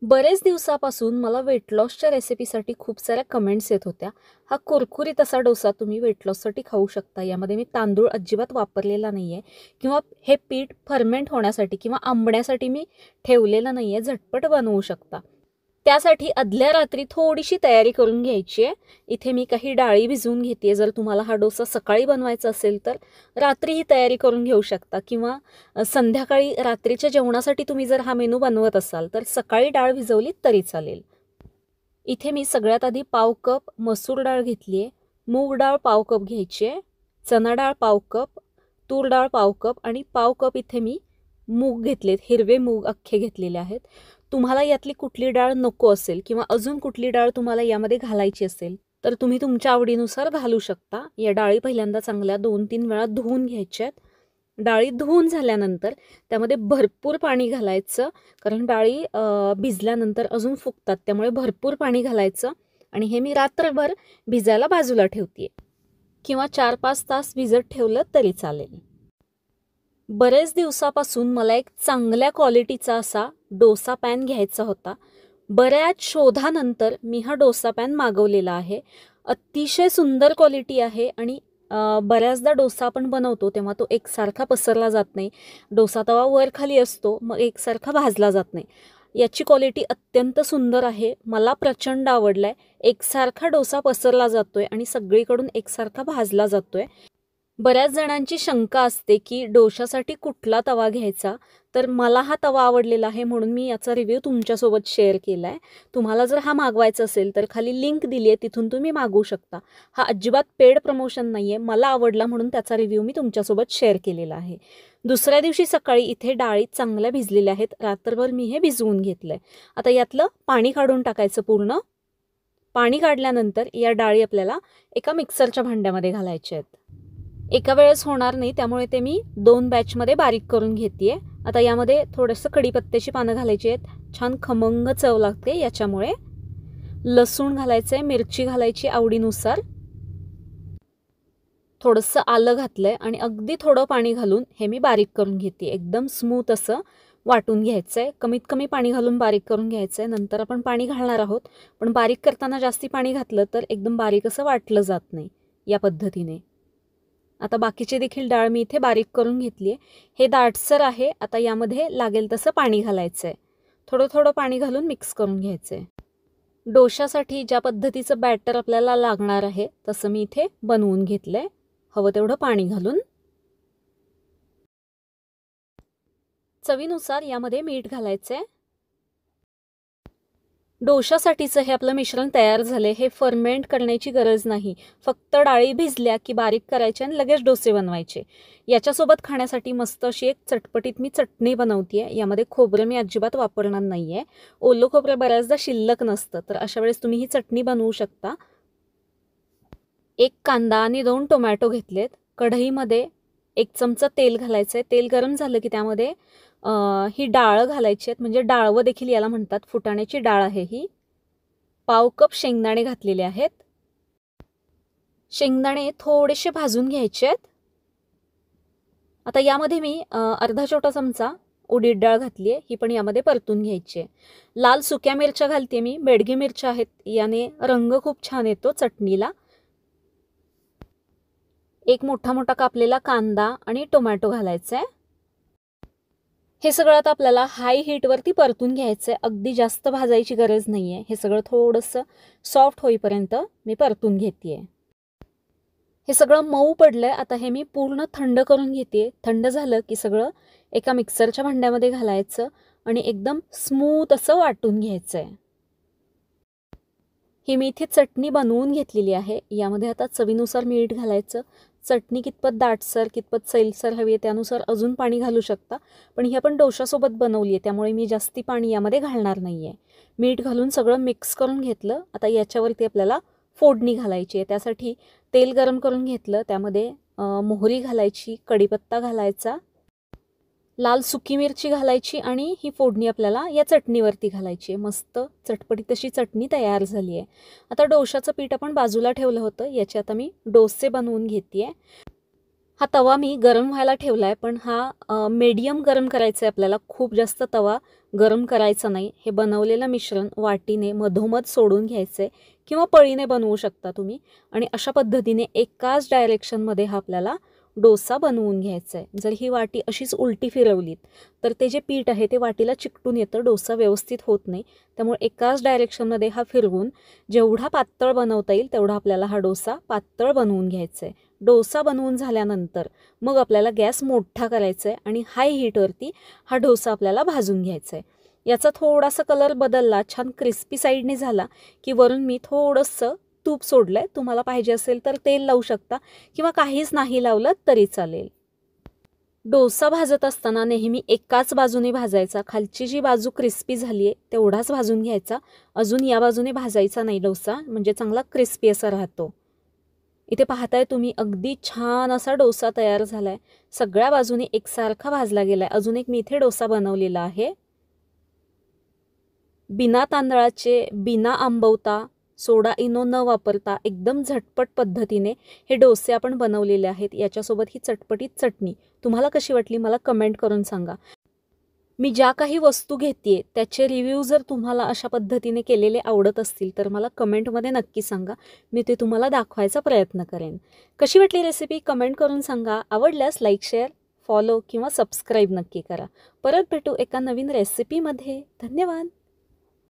बरेच दिवसापासून मला वेट लॉसच्या रेसिपीसाठी खूप साऱ्या कमेंट्स येत होत्या. हा कुरकुरीत असा डोसा तुम्ही वेट लॉससाठी खाऊ शकता. यामध्ये मी तांदूळ अजिबात वापरलेला नाही आहे किंवा हे पीठ फर्मेंट होण्यासाठी किंवा आंबण्यासाठी मी ठेवलेलं नाही आहे. झटपट बनवू शकता. त्यासाठी आदल्या रात्री थोडीशी तयारी करून घ्यायची आहे. इथे मी काही डाळी भिजवून घेते. जर तुम्हाला हा डोसा सकाळी बनवायचा असेल तर रात्री ही तयारी करून घेऊ शकता किंवा संध्याकाळी रात्रीच्या जेवणासाठी तुम्ही जर हा मेनू बनवत असाल तर सकाळी डाळ भिजवली तरी चालेल. इथे मी सगळ्यात आधी पाव कप मसूर डाळ घेतली आहे, मूग डाळ पाव कप घ्यायची आहे, चना डाळ पाव कप, तूर डाळ पाव कप आणि पाव कप इथे मी मूग घेतलेत. हिरवे मूग अख्खे घेतलेले आहेत. तुम्हाला यातली कुठली डाळ नको असेल किंवा अजून कुठली डाळ तुम्हाला यामध्ये घालायची असेल तर तुम्ही तुमच्या आवडीनुसार घालू शकता. या डाळी पहिल्यांदा चांगल्या 2-3 वेळा धुवून घ्यायच्यात. डाळी धुवून झाल्यानंतर त्यामध्ये भरपूर पाणी घालायचं, कारण डाळी भिजल्यानंतर अजून फुगतात, त्यामुळे भरपूर पाणी घालायचं. आणि हे मी रात्रभर भिजायला बाजूला ठेवते किंवा 4-5 तास भिजत ठेवलं तरी चालेल. बरेच दिवसापासून मला एक चांगल्या क्वालिटीचा असा डोसा पॅन घ्यायचा होता. बऱ्याच शोधानंतर मी हा डोसा पॅन मागवलेला आहे. अतिशय सुंदर क्वालिटी आहे आणि बऱ्याचदा डोसा आपण बनवतो तेव्हा तो एकसारखा पसरला जात नाही. डोसा तवा वर खाली असतो, मग एकसारखा भाजला जात नाही. याची क्वालिटी अत्यंत सुंदर आहे. मला प्रचंड आवडलाय. एकसारखा डोसा पसरला जातोय आणि सगळीकडून एकसारखा भाजला जातोय. बऱ्याच जणांची शंका असते की डोशासाठी कुठला तवा घ्यायचा, तर मला हा तवा आवडलेला आहे म्हणून मी याचा रिव्ह्यू तुमच्यासोबत शेअर केला आहे. तुम्हाला जर हा मागवायचा असेल तर खाली लिंक दिली आहे, तिथून तुम्ही मागवू शकता. हा अजिबात पेड प्रमोशन नाही आहे. मला आवडला म्हणून त्याचा रिव्ह्यू मी तुमच्यासोबत शेअर केलेला आहे. दुसऱ्या दिवशी सकाळी इथे डाळी चांगल्या भिजलेल्या आहेत. रात्रभर मी हे भिजवून घेतलं आहे. आता यातलं पाणी काढून टाकायचं पूर्ण. पाणी काढल्यानंतर या डाळी आपल्याला एका मिक्सरच्या भांड्यामध्ये घालायच्या आहेत. एका वेळेस होणार नाही, त्यामुळे ते मी 2 बॅचमध्ये बारीक करून घेते. आता यामध्ये थोडंसं कढीपत्त्याची पानं घालायची आहेत. छान खमंग चव लागते याच्यामुळे. लसूण घालायचं आहे, मिरची घालायची आवडीनुसार. थोडंसं आलं घातलंय आणि अगदी थोडं पाणी घालून हे मी बारीक करून घेते. एकदम स्मूथ असं वाटून घ्यायचं आहे. कमीत कमी पाणी घालून बारीक करून घ्यायचं आहे. नंतर आपण पाणी घालणार आहोत, पण बारीक करताना जास्ती पाणी घातलं तर एकदम बारीक असं वाटलं जात नाही. या पद्धतीने आता बाकीची देखील डाळ मी इथे बारीक करून घेतली आहे. हे दाटसर आहे. आता यामध्ये लागेल तसं पाणी घालायचं आहे. थोडं थोडं पाणी घालून मिक्स करून घ्यायचं आहे. डोशासाठी ज्या पद्धतीचं बॅटर आपल्याला लागणार आहे तसं मी इथे बनवून घेतलं आहे, हवं तेवढं पाणी घालून. चवीनुसार यामध्ये मीठ घालायचं आहे. डोशासाठीचं हे आपलं मिश्रण तयार झाले. हे फर्मेंट करण्याची गरज नाही. फक्त डाळी भिजल्या की बारीक करायचे आणि लगेच डोसे बनवायचे. याच्यासोबत खाण्यासाठी मस्त अशी एक चटपटीत मी चटणी बनवते आहे. यामध्ये खोबरं मी अजिबात वापरणार नाही आहे. ओलं खोबरं बऱ्याचदा शिल्लक नसतं, तर अशा वेळेस तुम्ही ही चटणी बनवू शकता. 1 कांदा आणि 2 टोमॅटो घेतलेत. कढईमध्ये 1 चमचा तेल घालायचं आहे. तेल गरम झालं की त्यामध्ये ही डाळ घालायची आहेत, म्हणजे डाळवं देखील याला म्हणतात. फुटाण्याची डाळ आहे ही. पाव कप शेंगदाणे घातलेले आहेत. शेंगदाणे थोडेसे भाजून घ्यायचे आहेत. आता यामध्ये मी अर्धा छोटा चमचा उडीद डाळ घातली आहे, ही पण यामध्ये परतून घ्यायची आहे. लाल सुक्या मिरच्या घालते मी. बेडगी मिरच्या आहेत, याने रंग खूप छान येतो चटणीला. 1 मोठा मोठा कापलेला कांदा आणि टोमॅटो घालायचा आहे. हे सगळं आता आपल्याला हाय हीटवरती परतून घ्यायचं आहे. अगदी जास्त भाजायची गरज नाही आहे. हे सगळं थोडंसं सॉफ्ट होईपर्यंत मी परतून घेते आहे. हे सगळं मऊ पडलं आहे. आता हे मी पूर्ण थंड करून घेते. थंड झालं की सगळं एका मिक्सरच्या भांड्यामध्ये घालायचं आणि एकदम स्मूथ असं वाटून घ्यायचं आहे. ही मी इथे चटणी बनवून घेतलेली आहे. यामध्ये आता चवीनुसार मीठ घालायचं. चटणी कितपत दाटसर कितपत सैलसर हवी आहे त्यानुसार अजून पाणी घालू शकता, पण ही आपण डोशासोबत बनवली आहे त्यामुळे मी जास्ती पाणी यामध्ये घालणार नाही आहे. मीठ घालून सगळं मिक्स करून घेतलं. आता याच्यावरती आपल्याला फोडणी घालायची आहे. त्यासाठी तेल गरम करून घेतलं. त्यामध्ये मोहरी घालायची, कढीपत्ता घालायचा, लाल सुकी मिरची घालायची आणि ही फोडणी आपल्याला या चटणीवरती घालायची आहे. मस्त चटपटीत अशी चटणी तयार झाली आहे. आता डोशाचं पीठ आपण बाजूला ठेवलं होतं, याचे आता मी डोसे बनवून घेते आहे. हा तवा मी गरम व्हायला ठेवला आहे, पण हा मीडियम गरम करायचा आहे आपल्याला. खूप जास्त तवा गरम करायचं नाही. हे बनवलेलं मिश्रण वाटीने मधोमध सोडून घ्यायचे किंवा पळीने बनवू शकता तुम्ही. आणि अशा पद्धतीने एकाच डायरेक्शनमध्ये हा आपल्याला डोसा बनवून घ्यायचा आहे. जर ही वाटी अशीच उलटी फिरवलीत तर ते जे पीठ आहे ते वाटीला चिकटून येतं, डोसा व्यवस्थित होत नाही. त्यामुळे एकाच डायरेक्शनमध्ये हा फिरवून जेवढा पातळ बनवता येईल तेवढा आपल्याला हा डोसा पातळ बनवून घ्यायचा आहे. डोसा बनवून झाल्यानंतर मग आपल्याला गॅस मोठा करायचा आहे आणि हाय हीटवरती हा डोसा आपल्याला भाजून घ्यायचा आहे. याचा थोडासा कलर बदलला, छान क्रिस्पी साईडने झाला की वरून मी थोडंसं तूप सोडलं आहे. तुम्हाला पाहिजे असेल तर तेल लावू शकता किंवा काहीच नाही लावलं तरी चालेल. डोसा भाजत असताना नेहमी एकाच बाजूने भाजायचा. खालची जी बाजू क्रिस्पी झाली आहे तेवढाच भाजून घ्यायचा. अजून या बाजूने भाजायचा नाही डोसा, म्हणजे चांगला क्रिस्पी असा राहतो. इथे पाहताय तुम्ही अगदी छान असा डोसा तयार झाला आहे. सगळ्या बाजूने एकसारखा भाजला गेला आहे. अजून एक मी इथे डोसा बनवलेला आहे. बिना तांदळाचे, बिना आंबवता, सोडा इनो न वापरता एकदम झटपट पद्धतीने हे डोसे आपण बनवलेले आहेत. याच्यासोबत ही चटपटीत चटणी तुम्हाला कशी वाटली मला कमेंट करून सांगा. मी ज्या काही वस्तू घेते त्याचे रिव्ह्यू जर तुम्हाला अशा पद्धतीने केलेले आवडत असतील तर मला कमेंटमध्ये नक्की सांगा. मी ते तुम्हाला दाखवायचा प्रयत्न करेन. कशी वाटली रेसिपी कमेंट करून सांगा. आवडल्यास लाईक, शेअर, फॉलो किंवा सबस्क्राईब नक्की करा. परत भेटू एका नवीन रेसिपीमध्ये. धन्यवाद.